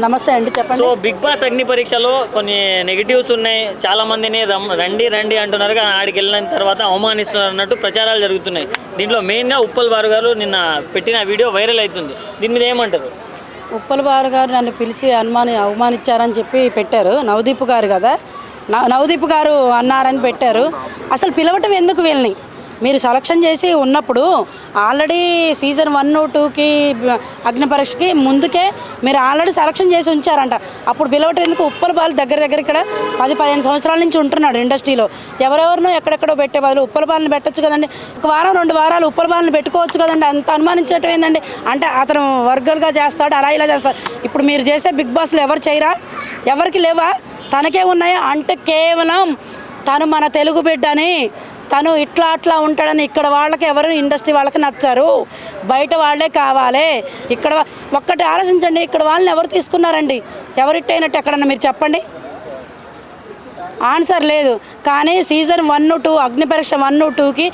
నమస్తే అండి, చెప్పండి. సో బిగ్ బాస్ అగ్ని పరీక్షలో కొన్ని నెగిటివ్స్ ఉన్నాయి. చాలా మందిని రండి రండి అంటున్నారు, కానీ ఆడికి వెళ్ళిన తర్వాత అవమానిస్తున్నారు అన్నట్టు ప్రచారాలు జరుగుతున్నాయి. దీంట్లో మెయిన్గా ఉప్పల్ బారు గారు నిన్న పెట్టిన వీడియో వైరల్ అవుతుంది. దీని మీద ఏమంటారు? ఉప్పల్ బారు గారు నన్ను పిలిచి అవమానించారని చెప్పి పెట్టారు. నవదీప్ గారు కదా, నవదీప్ గారు అన్నారని పెట్టారు. అసలు పిలవటం ఎందుకు వీళ్ళని? మీరు సెలక్షన్ చేసి ఉన్నప్పుడు ఆల్రెడీ సీజన్ 1, 2కి అగ్ని పరీక్షకి ముందుకే మీరు ఆల్రెడీ సెలక్షన్ చేసి ఉంచారంట. అప్పుడు పిలవటం ఎందుకు? ఉప్పల్ బాలు దగ్గర ఇక్కడ 10-15 సంవత్సరాల నుంచి ఉంటున్నాడు ఇండస్ట్రీలో. ఎవరెవరినో ఎక్కడెక్కడో పెట్టే బదులు ఉప్పల్ బాలుని పెట్టచ్చు కదండి. 1 వారం 2 వారాలు ఉప్పల్ బాలుని పెట్టుకోవచ్చు కదండి. అంత అనుమానించటం ఏందండి? అంటే అతను వర్గల్గా చేస్తాడు, అలా ఇలా చేస్తాడు. ఇప్పుడు మీరు చేసే బిగ్ బాస్లో ఎవరు చేయరా? ఎవరికి లేవా? తనకే ఉన్నాయా? అంటే కేవలం తను మన తెలుగు బిడ్డని, తను ఇట్లా అట్లా ఉంటాడని ఇక్కడ వాళ్ళకి ఎవరు ఇండస్ట్రీ వాళ్ళకి నచ్చారు, బయట వాళ్ళే కావాలి. ఇక్కడ ఒక్కటి ఆలోచించండి, ఇక్కడ వాళ్ళని ఎవరు తీసుకున్నారండి? ఎవరిట్టయినట్టు ఎక్కడన్నా మీరు చెప్పండి. ఆన్సర్ లేదు. కానీ సీజన్ 1, 2 అగ్ని పరీక్ష 1, 2కి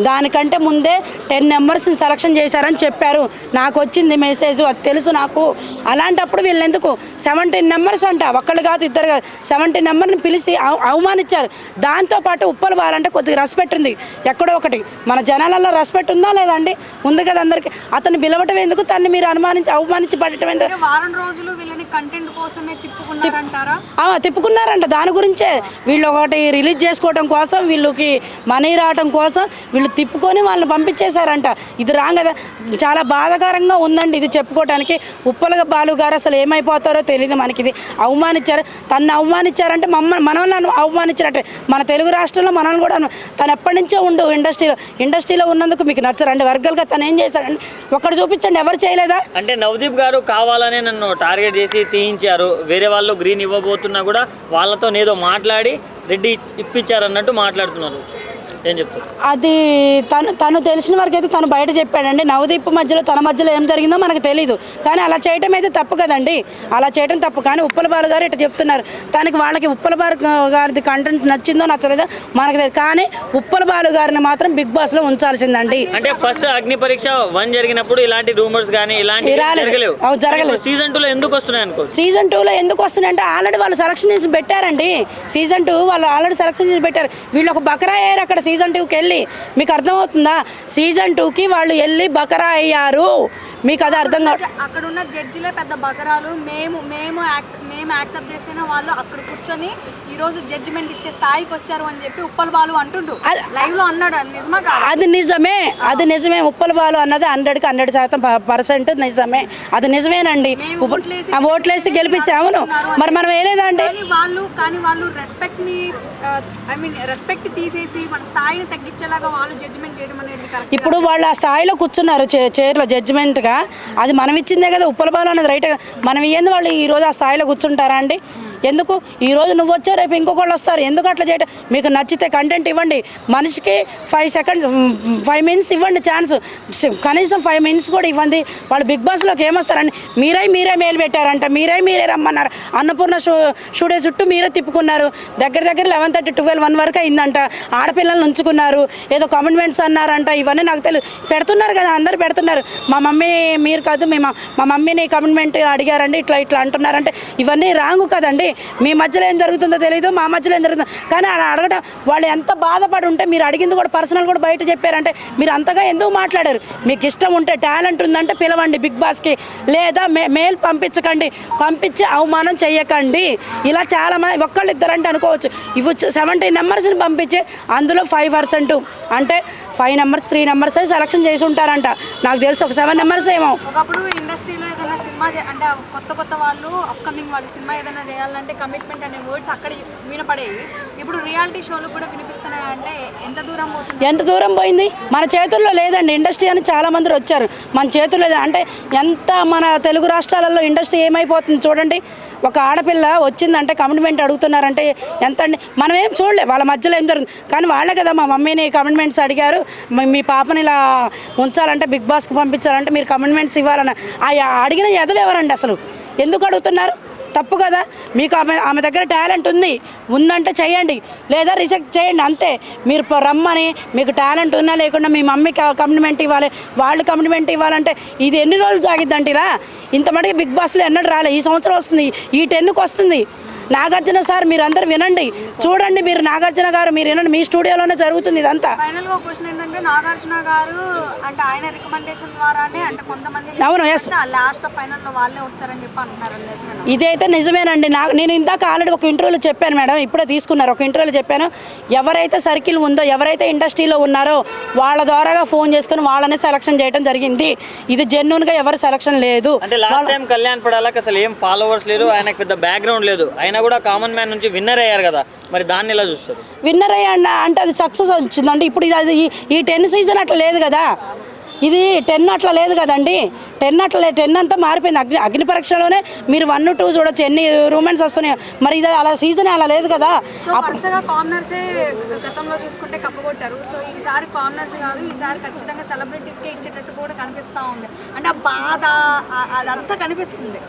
దానికంటే ముందే 10 మెంబర్స్ని సెలక్షన్ చేశారని చెప్పారు. నాకు వచ్చింది మెసేజ్, అది తెలుసు నాకు. అలాంటప్పుడు వీళ్ళు ఎందుకు 17 మెంబర్స్ అంట, ఒక్కళ్ళు కాదు ఇద్దరు కాదు, 17 మెంబర్ని పిలిచి అవమానించారు. దాంతోపాటు ఉప్పల్ బాలంటే కొద్దిగా రెస్పెక్ట్ ఉంది, ఎక్కడో ఒకటి మన జనాలలో రెస్పెక్ట్ ఉందా లేదండి? ఉంది కదా అందరికీ. అతన్ని పిలవటం ఎందుకు? తన్ని మీరు అవమానించి పడటం ఎందుకు? వారం రోజులు వీళ్ళని కంటెంట్ కోసమే తిప్పుకున్నారంట. దాని గురించే వీళ్ళు ఒకటి రిలీజ్ చేసుకోవడం కోసం, వీళ్ళకి మనీ రావడం కోసం వీళ్ళు తిప్పుకొని వాళ్ళని పంపించేశారంట. ఇది రాంగ్ కదా, చాలా బాధాకరంగా ఉందండి ఇది చెప్పుకోవడానికి. ఉప్పల బాలు గారు అసలు ఏమైపోతారో తెలియదు మనకి. ఇది అవమానించారు, తను అవమానించారంటే మనల్ని అవమానించారంటే మన తెలుగు రాష్ట్రంలో మనల్ని కూడా. తను ఎప్పటి నుంచో ఉండు ఇండస్ట్రీలో ఉన్నందుకు మీకు నచ్చరండి? వర్గాలుగా తను ఏం చేశాడండి? ఒక్కడు చూపించండి, ఎవరు చేయలేదా? అంటే నవదీప్ గారు కావాలనే నన్ను టార్గెట్ చేసి తీయించారు, వేరే వాళ్ళు గ్రీన్ ఇవ్వబోతున్నా కూడా వాళ్ళతో ఏదో మాట్లాడి రెడ్డి ఇప్పించారన్నట్టు మాట్లాడుతున్నారు. ఏం చెప్తారు? అది తను తెలిసిన వరకు అయితే తను బయట చెప్పాడండి. నవదీప్ మధ్యలో తన మధ్యలో ఏం జరిగిందో మనకు తెలీదు. కానీ అలా చేయటం అయితే తప్పు కదండి, అలా చేయడం తప్పు. కానీ ఉప్పల్ బాలు గారు ఇట్లా చెప్తున్నారు. వాళ్ళకి ఉప్పల్ బాలు గారిది కంటెంట్ నచ్చిందో నచ్చలేదో మనకు తెలియదు. కానీ ఉప్పల్ బాలు గారిని మాత్రం బిగ్ బాస్లో ఉంచాల్సిందండి. అంటే ఫస్ట్ అగ్ని పరీక్ష 1 జరిగినప్పుడు ఇలాంటి రూమర్స్ కానీ ఇలాంటి జరగలేదు. సీజన్ 2లో ఎందుకు వస్తున్నాయి అనుకో? సీజన్ 2లో ఎందుకు వస్తున్నాయి అంటే ఆల్రెడీ వాళ్ళు సెలక్షన్ చేసి పెట్టారండి. సీజన్ 2 వాళ్ళు ఆల్రెడీ సెలక్షన్ చేసి పెట్టారు. వీళ్ళు ఒక బకరా అయ్యారు అక్కడ సీజన్ 2కి వెళ్ళి. మీకు అర్థమవుతుందా? సీజన్ 2కి వాళ్ళు వెళ్ళి బకరా అయ్యారు. మీకు అది అర్థం కాదు. అక్కడ ఉన్న జడ్జిలే పెద్ద బకరాలు. మేము యాక్సెప్ట్ చేసిన వాళ్ళు అక్కడ కూర్చొని ఈరోజు జడ్జిమెంట్ ఇచ్చే స్థాయికి వచ్చారు అని చెప్పి ఉప్పల్ బాలు అంటుండు లైవ్ లో అన్నాడు. అది నిజమా? అది నిజమే. ఉప్పల్ బాలు అన్నది 100కి 100% నిజమే. అది నిజమేనండి. ఓట్లేసి గెలిపించి. అవును, మరి మనం వేయలేదా అండి? వాళ్ళు రెస్పెక్ట్ తీసేసి మన స్థాయిని తగ్గించేలాగా వాళ్ళు జడ్జిమెంట్ చేయడం అనేది ఇప్పుడు వాళ్ళు ఆ స్థాయిలో కూర్చున్నారు చైర్లో జడ్జిమెంట్గా. అది మనం ఇచ్చిందే కదా. ఉప్పల్ బాలు అనేది రైట్. మనం ఇయ్యంది వాళ్ళు ఈరోజు ఆ స్థాయిలో కూర్చుంటారా అండి? ఎందుకు? ఈరోజు నువ్వు వచ్చావు, రేపు ఇంకొకళ్ళు వస్తారు. ఎందుకు అట్లా చేయటం? మీకు నచ్చితే కంటెంట్ ఇవ్వండి. మనిషికి 5 మినిట్స్ ఇవ్వండి ఛాన్స్, కనీసం 5 మినిట్స్ కూడా ఇవ్వండి. వాళ్ళు బిగ్ బాస్లోకి ఏమొస్తారండి? మీరే మేలు పెట్టారంట, మీరే రమ్మన్నారు. అన్నపూర్ణ స్టూడియో చుట్టూ మీరే తిప్పుకున్నారు. దగ్గర 11:30, 12, 1 వరకు అయిందంట. ఆడపిల్లల్ని ఉంచుకున్నారు, ఏదో కమిట్మెంట్స్ అన్నారంట. ఇవన్నీ నాకు తెలియదు. పెడుతున్నారు కదా, అందరు పెడుతున్నారు. మా మమ్మీ మీరు కాదు, మా మమ్మీని కమిట్మెంట్ అడిగారండి, ఇట్లా అంటున్నారంటే ఇవన్నీ రాంగ్ కదండి. మీ మధ్యలో ఏం జరుగుతుందో తెలియదు, మా మధ్యలో ఏం జరుగుతుందో. కానీ అలా అడగడం, వాళ్ళు ఎంత బాధపడి ఉంటే మీరు అడిగింది కూడా పర్సనల్ కూడా బయట చెప్పారంటే మీరు అంతగా ఎందుకు మాట్లాడారు? మీకు ఇష్టం ఉంటే, టాలెంట్ ఉందంటే పిలవండి బిగ్ బాస్కి, లేదా మెయిల్ పంపించి అవమానం చెయ్యకండి. ఇలా చాలా మంది ఒక్కళ్ళు ఇద్దరంటే అనుకోవచ్చు. ఇవి 17 మెంబర్స్ని పంపించి అందులో 5% అంటే 5 మెంబర్స్ 3 మెంబర్స్ సెలక్షన్ చేసి ఉంటారంట. నాకు తెలిసి ఒక 7 మెంబర్స్ ఏమో. ఒకప్పుడు ఇండస్ట్రీలో ఏదైనా సినిమా అంటే కొత్త వాళ్ళు అప్కమింగ్ వాళ్ళు సినిమా ఏదైనా చేయాలంటే కమిట్మెంట్ అనే వర్డ్స్ అక్కడ వినపడేవి. ఇప్పుడు రియాలిటీ షోలు కూడా వినిపిస్తున్నాయి. అంటే ఎంత దూరం పోయింది? మన చేతుల్లో లేదండి ఇండస్ట్రీ అని చాలా మంది వచ్చారు. మన చేతుల్లో లేదు అంటే ఎంత మన తెలుగు రాష్ట్రాలలో ఇండస్ట్రీ ఏమైపోతుంది చూడండి. ఒక ఆడపిల్ల వచ్చిందంటే కమిట్మెంట్ అడుగుతున్నారంటే ఎంత అండి? మనం ఏం చూడలే వాళ్ళ మధ్యలో ఏం జరుగుతుంది. కానీ వాళ్ళే కదా మా మమ్మీని కమిట్మెంట్స్ అడిగారు, మీ పాపని ఇలా ఉంచాలంటే బిగ్ బాస్కి పంపించాలంటే మీరు కమిట్మెంట్స్ ఇవ్వాలన్న. అడిగిన ఎదవ ఎవరండి? అసలు ఎందుకు అడుగుతున్నారు? తప్పు కదా. మీకు ఆమె దగ్గర టాలెంట్ ఉందంటే చేయండి, లేదా రిజెక్ట్ చేయండి అంతే. మీరు రమ్మని మీకు టాలెంట్ ఉన్నా లేకుండా మీ మమ్మీకి కమిట్మెంట్ ఇవ్వాలి, వాళ్ళు కమిట్మెంట్ ఇవ్వాలంటే ఇది ఎన్ని రోజులు సాగిద్దంటే ఇలా ఇంత మటుకు బిగ్ బాస్లో ఎన్నడూ రాలే. ఈ సంవత్సరం వస్తుంది, ఈ 10కి వస్తుంది. నాగార్జున సార్ మీరు అందరు వినండి, చూడండి, మీరు నాగార్జున గారు మీరు వినండి, మీ స్టూడియోలోనే జరుగుతుంది ఇదంతా. ఫైనల్ గా క్వశ్చన్ ఏంటంటే నాగార్జున గారు అంటే ఆయన రికమెండేషన్ ద్వారానే అంటే కొంతమంది అవును, ఎస్, లాస్ట్ ఫైనల్ లో వాళ్ళే వస్తారని చెప్పి అంటున్నారు. ఇదైతే నిజమేనండి. నేను ఇందాక ఆల్రెడీ ఒక ఇంటర్వ్యూలో చెప్పాను మేడం, ఇప్పుడే తీసుకున్నారు, ఒక ఇంటర్వ్యూలో చెప్పాను. ఎవరైతే సర్కిల్ ఉందో, ఎవరైతే ఇండస్ట్రీలో ఉన్నారో వాళ్ళ ద్వారాగా ఫోన్ చేసుకుని వాళ్ళనే సెలక్షన్ చేయడం జరిగింది. ఇది జెన్యూన్గా ఎవరు సెలక్షన్ లేదు. అంటే లాస్ట్ టైం కళ్యాణ్ పడాలకు అసలు ఏం ఫాలోవర్స్ లేరు, ఆయనకు పెద్ద బ్యాక్గ్రౌండ్ లేదు, ఆయన కూడా కామన్ మ్యాన్ నుంచి విన్నర్ అయ్యారు కదా, మరి దాన్ని ఎలా చూస్తారు? విన్నర్ అయ్యా అంటే అది సక్సెస్ వచ్చిందంటే ఇప్పుడు ఇది ఈ 10 సీజన్ అట్లా లేదు కదా, ఇది 10 అట్లా లేదు కదండి. 10 అంతా మారిపోయింది. అగ్ని పరీక్షలోనే మీరు 1, 2 చూడొచ్చు ఎన్ని రూమెన్స్ వస్తున్నాయి. మరి ఇది అలా సీజన్ అలా లేదు కదా. వరుసగా కామనర్సే గతంలో చూసుకుంటే కప్పగొట్టారు. సో ఈసారి కామనర్స్ కాదు, ఈసారి ఖచ్చితంగా సెలబ్రిటీస్కే ఇచ్చేటట్టు కూడా కనిపిస్తూ ఉంది. అంటే ఆ బాధ అదంతా కనిపిస్తుంది.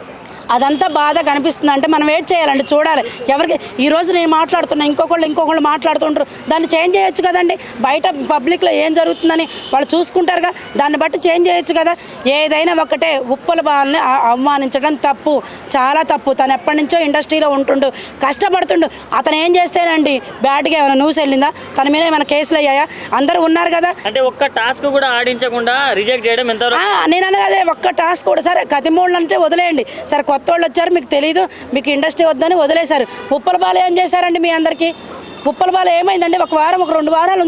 అదంతా బాధ కనిపిస్తుంది అంటే మనం వెయిట్ చేయాలండి, చూడాలి. ఎవరికి ఈరోజు నేను మాట్లాడుతున్నా, ఇంకొకళ్ళు మాట్లాడుతుంటారు, దాన్ని చేంజ్ చేయొచ్చు కదండి. బయట పబ్లిక్లో ఏం జరుగుతుందని వాళ్ళు చూసుకుంటారుగా, దాన్ని బట్టి చేంజ్ చేయొచ్చు కదా. ఏదైనా ఒక్కటే, ఉప్పల బాలని అవమానించడం తప్పు, చాలా తప్పు. తను ఎప్పటి నుంచో ఇండస్ట్రీలో ఉంటుండు, కష్టపడుతుండు. అతను ఏం చేస్తేనండి బ్యాడ్గా ఏమైనా న్యూస్ వెళ్ళిందా, తన మీద ఏమైనా కేసులు అయ్యాయా? అందరూ ఉన్నారు కదా. అంటే ఒక్క టాస్క్ కూడా ఆడించకుండా రిజెక్ట్ చేయడం ఎంత? నేను అనేది అదే, ఒక్క టాస్క్ కూడా సరే కతిమూళ్ళు అంటే వదిలేయండి. సరే కొత్త వాళ్ళు వచ్చారు, మీకు తెలీదు, మీకు ఇండస్ట్రీ వద్దని వదిలేశారు. ఉప్పల బాలు ఏం చేశారండి మీ అందరికీ? ఉప్పల బాలు ఏమైందండి? ఒక వారం, ఒక 2 వారాలు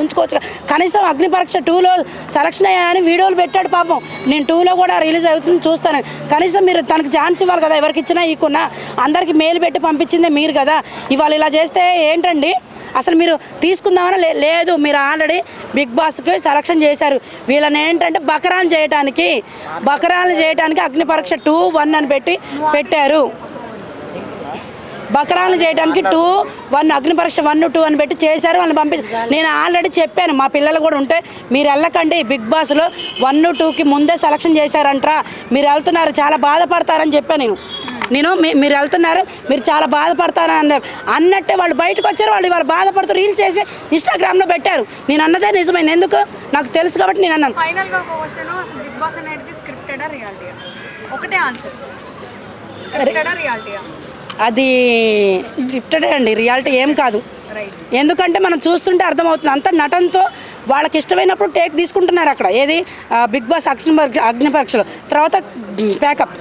ఉంచుకోవచ్చు. కనీసం అగ్ని పరీక్ష 2లో సెలక్షన్ అయ్యాయని వీడియోలు పెట్టాడు పాపం. నేను 2లో కూడా రిలీజ్ అవుతుంది చూస్తాను. కనీసం మీరు తనకు ఛాన్స్ ఇవ్వాలి కదా, ఎవరికి ఇచ్చినా ఈకున్నా. అందరికి మెయిల్ పెట్టి పంపించిందే మీరు కదా. ఇవాళ ఇలా చేస్తే ఏంటండి? అసలు మీరు తీసుకుందామని లేదు. మీరు ఆల్రెడీ బిగ్ బాస్కి సెలక్షన్ చేశారు. వీళ్ళని ఏంటంటే బకరాలు చేయడానికి అగ్ని పరీక్ష 2, 1 అని పెట్టారు. బకరాలు చేయడానికి 2, 1 అగ్ని పరీక్ష 1, 2 అని పెట్టి చేశారు. వాళ్ళని నేను ఆల్రెడీ చెప్పాను, మా పిల్లలు కూడా ఉంటే మీరు వెళ్ళకండి, బిగ్ బాస్లో 1, 2కి ముందే సెలక్షన్ చేశారంటారా, మీరు వెళ్తున్నారు చాలా బాధపడతారని చెప్పాను నేను. మీరు వెళ్తున్నారు, మీరు చాలా బాధపడతారని అన్నట్టే వాళ్ళు బయటకు వచ్చారు. వాళ్ళు బాధపడుతూ రీల్స్ చేసి ఇన్స్టాగ్రామ్లో పెట్టారు. నేను అన్నదే నిజమైంది, ఎందుకు నాకు తెలుసు కాబట్టి నేను అన్నాను. ఫైనల్గా ఒక క్వశ్చన్, అసలు బిగ్ బాస్ అనేది స్క్రిప్టెడా రియాలిటీయా? ఒకటే ఆన్సర్, స్క్రిప్టెడా రియాలిటీయా? అది స్క్రిప్టెడే అండి, రియాలిటీ ఏం కాదు. ఎందుకంటే మనం చూస్తుంటే అర్థమవుతుంది, అంత నటనతో వాళ్ళకి ఇష్టమైనప్పుడు టేక్ తీసుకుంటున్నారు అక్కడ. ఏది బిగ్ బాస్ అగ్ని పరీక్షలో తర్వాత ప్యాకప్